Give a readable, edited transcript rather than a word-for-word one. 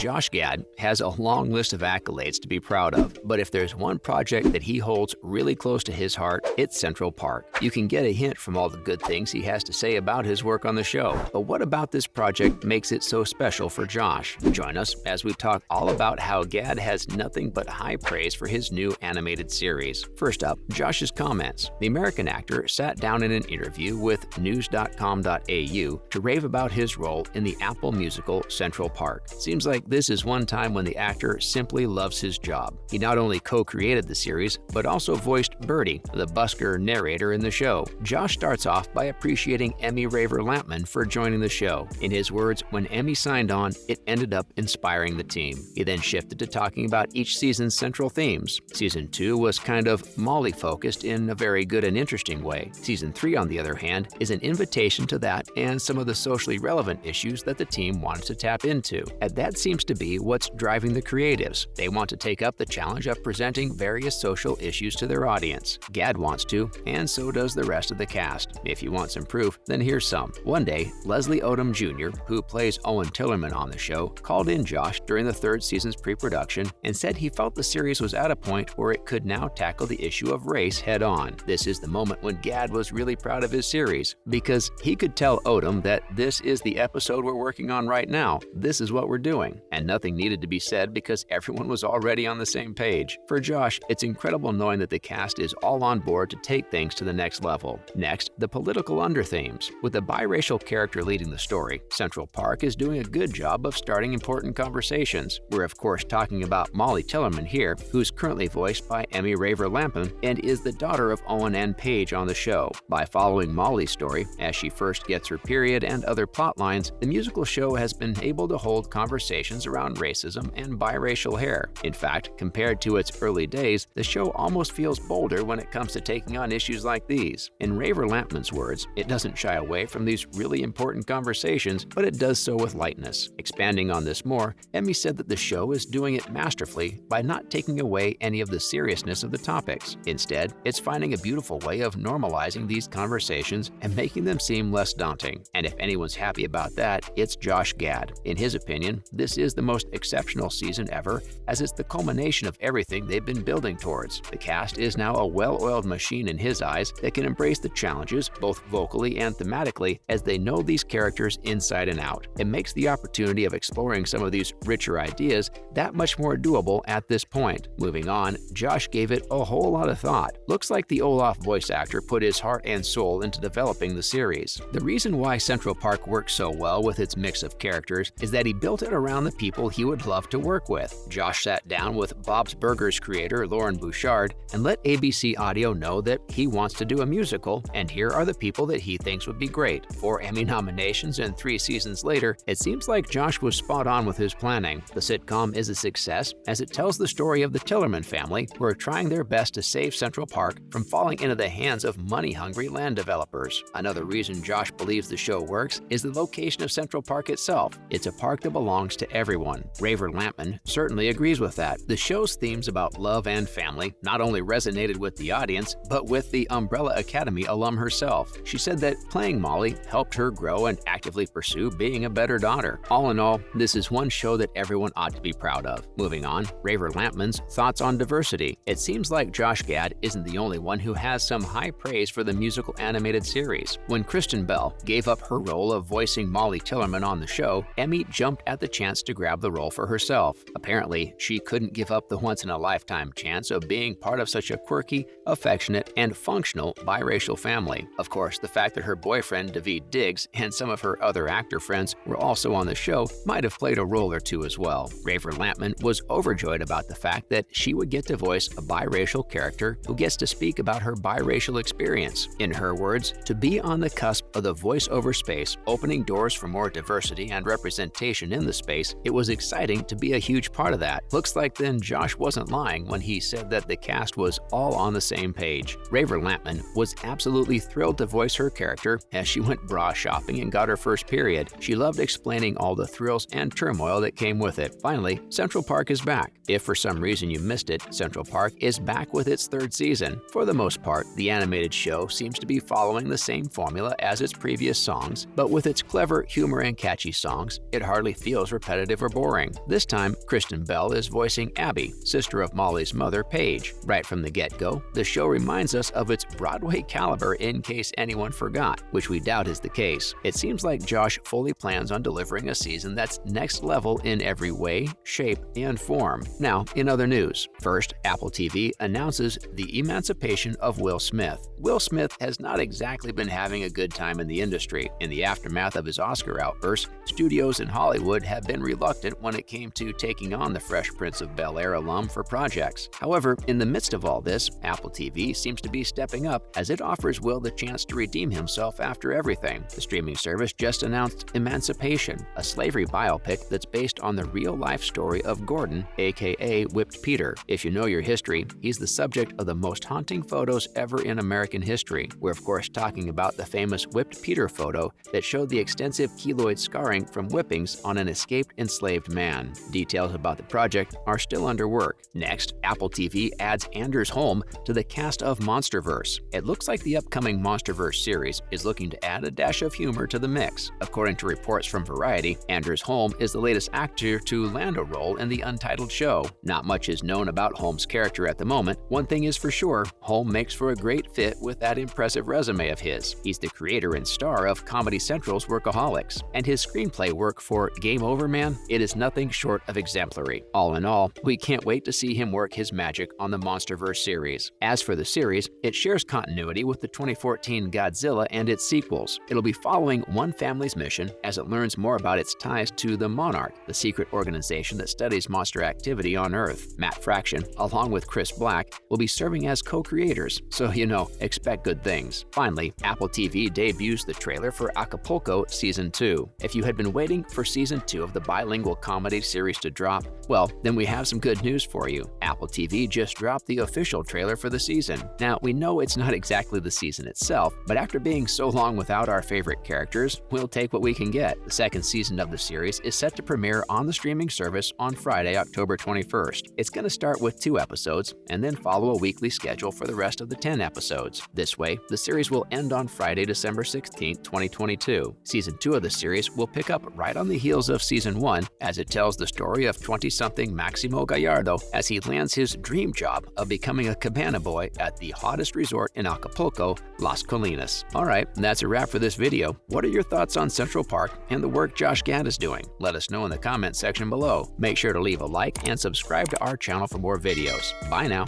Josh Gad has a long list of accolades to be proud of, but if there's one project that he holds really close to his heart, it's Central Park. You can get a hint from all the good things he has to say about his work on the show. But what about this project makes it so special for Josh? Join us as we talk all about how Gad has nothing but high praise for his new animated series. First up, Josh's comments. The American actor sat down in an interview with news.com.au to rave about his role in the Apple musical Central Park. Seems like this is one time when the actor simply loves his job. He not only co-created the series, but also voiced Birdie, the busker narrator in the show. Josh starts off by appreciating Emmy raver Lampman for joining the show. In his words, when Emmy signed on, it ended up inspiring the team. He then shifted to talking about each season's central themes. Season 2 was kind of Molly-focused in a very good and interesting way. Season 3, on the other hand, is an invitation to that and some of the socially relevant issues that the team wants to tap into. And that seems to be what's driving the creatives. They want to take up the challenge of presenting various social issues to their audience. Gad wants to, and so does the rest of the cast. If you want some proof, then here's some. One day, Leslie Odom Jr., who plays Owen Tillerman on the show, called in Josh during the third season's pre-production and said he felt the series was at a point where it could now tackle the issue of race head-on. This is the moment when Gad was really proud of his series, because he could tell Odom that this is the episode we're working on right now, this is what we're doing, and nothing needed to be said because everyone was already on the same page. For Josh, it's incredible knowing that the cast is all on board to take things to the next level. Next, the political underthemes. With a biracial character leading the story, Central Park is doing a good job of starting important conversations. We're of course talking about Molly Tillerman here, who's currently voiced by Emmy raver Lampman and is the daughter of Owen and Paige on the show. By following Molly's story as she first gets her period and other plot lines, the musical show has been able to hold conversations around racism and biracial hair. In fact, compared to its early days, the show almost feels bolder when it comes to taking on issues like these. In Raver Lampman's words, it doesn't shy away from these really important conversations, but it does so with lightness. Expanding on this more, Emmy said that the show is doing it masterfully by not taking away any of the seriousness of the topics. Instead, it's finding a beautiful way of normalizing these conversations and making them seem less daunting. And if anyone's happy about that, it's Josh Gad. In his opinion, this is the most exceptional season ever, as it's the culmination of everything they've been building towards. The cast is now a well-oiled machine in his eyes that can embrace the challenges, both vocally and thematically, as they know these characters inside and out. It makes the opportunity of exploring some of these richer ideas that much more doable at this point. Moving on, Josh gave it a whole lot of thought. Looks like the Olaf voice actor put his heart and soul into developing the series. The reason why Central Park works so well with its mix of characters is that he built it around the people he would love to work with. Josh sat down with Bob's Burgers creator Loren Bouchard and let ABC Audio know that he wants to do a musical, and here are the people that he thinks would be great. 4 Emmy nominations and 3 seasons later, it seems like Josh was spot on with his planning. The sitcom is a success as it tells the story of the Tillerman family who are trying their best to save Central Park from falling into the hands of money-hungry land developers. Another reason Josh believes the show works is the location of Central Park itself. It's a park that belongs to everyone. Raver Lampman certainly agrees with that. The show's themes about love and family not only resonated with the audience, but with the Umbrella Academy alum herself. She said that playing Molly helped her grow and actively pursue being a better daughter. All in all, this is one show that everyone ought to be proud of. Moving on, Raver Lampman's thoughts on diversity. It seems like Josh Gad isn't the only one who has some high praise for the musical animated series. When Kristen Bell gave up her role of voicing Molly Tillerman on the show, Emmy jumped at the chance to grab the role for herself. Apparently, she couldn't give up the once-in-a-lifetime chance of being part of such a quirky, affectionate, and functional biracial family. Of course, the fact that her boyfriend Daveed Diggs and some of her other actor friends were also on the show might have played a role or two as well. Raver Lampman was overjoyed about the fact that she would get to voice a biracial character who gets to speak about her biracial experience. In her words, to be on the cusp of the voiceover space, opening doors for more diversity and representation in the space, it was exciting to be a huge part of that. Looks like then Josh wasn't lying when he said that the cast was all on the same page. Raver Lampman was absolutely thrilled to voice her character as she went bra shopping and got her first period. She loved explaining all the thrills and turmoil that came with it. Finally, Central Park is back. If for some reason you missed it, Central Park is back with its 3rd season. For the most part, the animated show seems to be following the same formula as its previous songs, but with its clever humor and catchy songs, it hardly feels repetitive repetitive or boring. This time, Kristen Bell is voicing Abby, sister of Molly's mother, Paige. Right from the get-go, the show reminds us of its Broadway caliber in case anyone forgot, which we doubt is the case. It seems like Josh fully plans on delivering a season that's next level in every way, shape, and form. Now, in other news, first, Apple TV announces the emancipation of Will Smith. Will Smith has not exactly been having a good time in the industry. In the aftermath of his Oscar outburst, studios in Hollywood have been reluctant when it came to taking on the Fresh Prince of Bel-Air alum for projects. However, in the midst of all this, Apple TV seems to be stepping up as it offers Will the chance to redeem himself after everything. The streaming service just announced Emancipation, a slavery biopic that's based on the real-life story of Gordon, aka Whipped Peter. If you know your history, he's the subject of the most haunting photos ever in American history. We're of course talking about the famous Whipped Peter photo that showed the extensive keloid scarring from whippings on an escaped enslaved man. Details about the project are still under work. Next, Apple TV adds Anders Holm to the cast of Monsterverse. It looks like the upcoming Monsterverse series is looking to add a dash of humor to the mix. According to reports from Variety, Anders Holm is the latest actor to land a role in the untitled show. Not much is known about Holm's character at the moment. One thing is for sure, Holm makes for a great fit with that impressive resume of his. He's the creator and star of Comedy Central's Workaholics, and his screenplay work for Game Over Man, it is nothing short of exemplary. All in all, we can't wait to see him work his magic on the Monsterverse series. As for the series, it shares continuity with the 2014 Godzilla and its sequels. It'll be following one family's mission as it learns more about its ties to the Monarch, the secret organization that studies monster activity on Earth. Matt Fraction, along with Chris Black, will be serving as co-creators, so expect good things. Finally, Apple TV debuts the trailer for Acapulco Season 2. If you had been waiting for Season 2 of the bilingual comedy series to drop, well, then we have some good news for you. Apple TV just dropped the official trailer for the season. Now, we know it's not exactly the season itself, but after being so long without our favorite characters, we'll take what we can get. The second season of the series is set to premiere on the streaming service on Friday, October 21st. It's going to start with 2 episodes and then follow a weekly schedule for the rest of the 10 episodes. This way, the series will end on Friday, December 16, 2022. Season 2 of the series will pick up right on the heels of Season 1 as it tells the story of 20-something Maximo Gallardo as he lands his dream job of becoming a cabana boy at the hottest resort in Acapulco, Las Colinas. Alright, that's a wrap for this video. What are your thoughts on Central Park and the work Josh Gad is doing? Let us know in the comment section below. Make sure to leave a like and subscribe to our channel for more videos. Bye now.